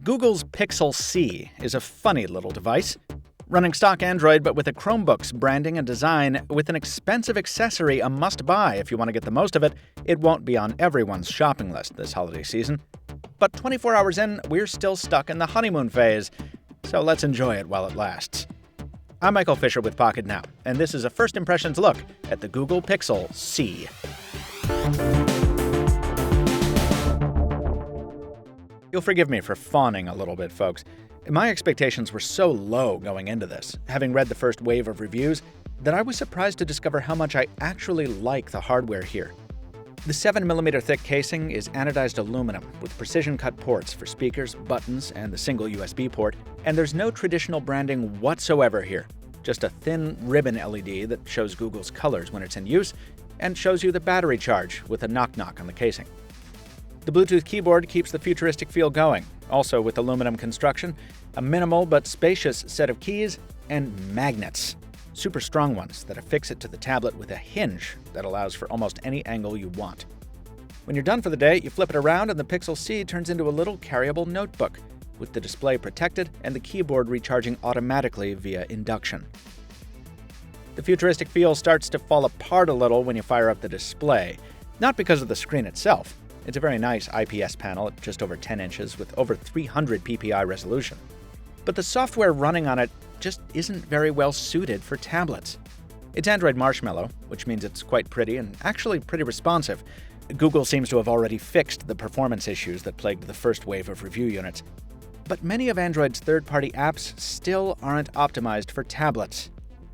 Google's Pixel C is a funny little device. Running stock Android but with a Chromebook's branding and design, with an expensive accessory a must-buy if you want to get the most of it, it won't be on everyone's shopping list this holiday season. But 24 hours in, we're still stuck in the honeymoon phase, so let's enjoy it while it lasts. I'm Michael Fisher with Pocketnow, and this is a first impressions look at the Google Pixel C. You'll forgive me for fawning a little bit, folks. My expectations were so low going into this, having read the first wave of reviews, that I was surprised to discover how much I actually like the hardware here. The 7mm thick casing is anodized aluminum with precision-cut ports for speakers, buttons, and the single USB port, and there's no traditional branding whatsoever here. Just a thin ribbon LED that shows Google's colors when it's in use, and shows you the battery charge with a knock-knock on the casing. The Bluetooth keyboard keeps the futuristic feel going, also with aluminum construction, a minimal but spacious set of keys, and magnets. Super strong ones that affix it to the tablet with a hinge that allows for almost any angle you want. When you're done for the day, you flip it around and the Pixel C turns into a little carryable notebook, with the display protected and the keyboard recharging automatically via induction. The futuristic feel starts to fall apart a little when you fire up the display, not because of the screen itself. It's a very nice IPS panel at just over 10 inches with over 300 ppi resolution. But the software running on it just isn't very well suited for tablets. It's Android Marshmallow, which means it's quite pretty and actually pretty responsive. Google seems to have already fixed the performance issues that plagued the first wave of review units. But many of Android's third-party apps still aren't optimized for tablets,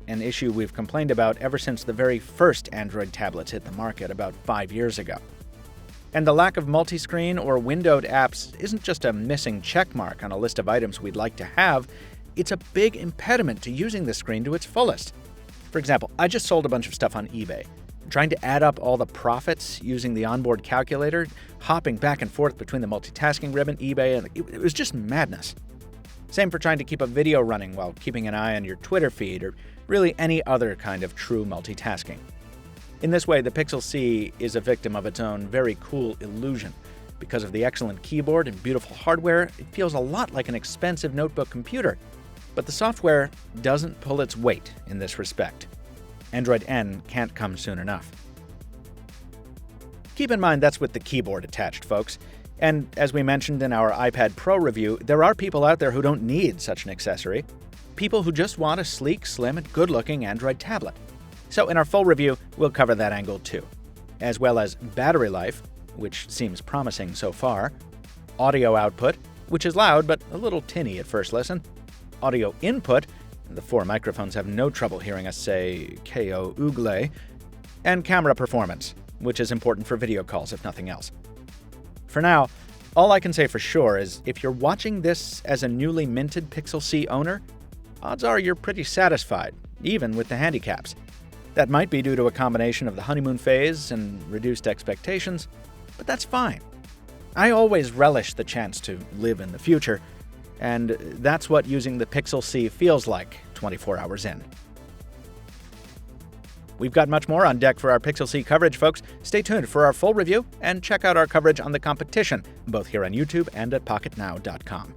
an issue we've complained about ever since the very first Android tablets hit the market about 5 years ago. And the lack of multi-screen or windowed apps isn't just a missing checkmark on a list of items we'd like to have, it's a big impediment to using the screen to its fullest. For example, I just sold a bunch of stuff on eBay. Trying to add up all the profits using the onboard calculator, hopping back and forth between the multitasking ribbon, eBay, and it was just madness. Same for trying to keep a video running while keeping an eye on your Twitter feed or really any other kind of true multitasking. In this way, the Pixel C is a victim of its own very cool illusion. Because of the excellent keyboard and beautiful hardware, it feels a lot like an expensive notebook computer. But the software doesn't pull its weight in this respect. Android N can't come soon enough. Keep in mind that's with the keyboard attached, folks. And as we mentioned in our iPad Pro review, there are people out there who don't need such an accessory. People who just want a sleek, slim, and good-looking Android tablet. So in our full review, we'll cover that angle too, as well as battery life, which seems promising so far, audio output, which is loud but a little tinny at first listen, audio input, the 4 microphones have no trouble hearing us say "ko oogle," and camera performance, which is important for video calls if nothing else. For now, all I can say for sure is if you're watching this as a newly minted Pixel C owner, odds are you're pretty satisfied, even with the handicaps. That might be due to a combination of the honeymoon phase and reduced expectations, but that's fine. I always relish the chance to live in the future, and that's what using the Pixel C feels like 24 hours in. We've got much more on deck for our Pixel C coverage, folks. Stay tuned for our full review and check out our coverage on the competition, both here on YouTube and at Pocketnow.com.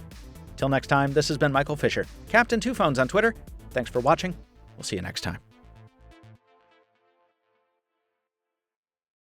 Till next time, this has been Michael Fisher, Captain Two Phones on Twitter. Thanks for watching. We'll see you next time.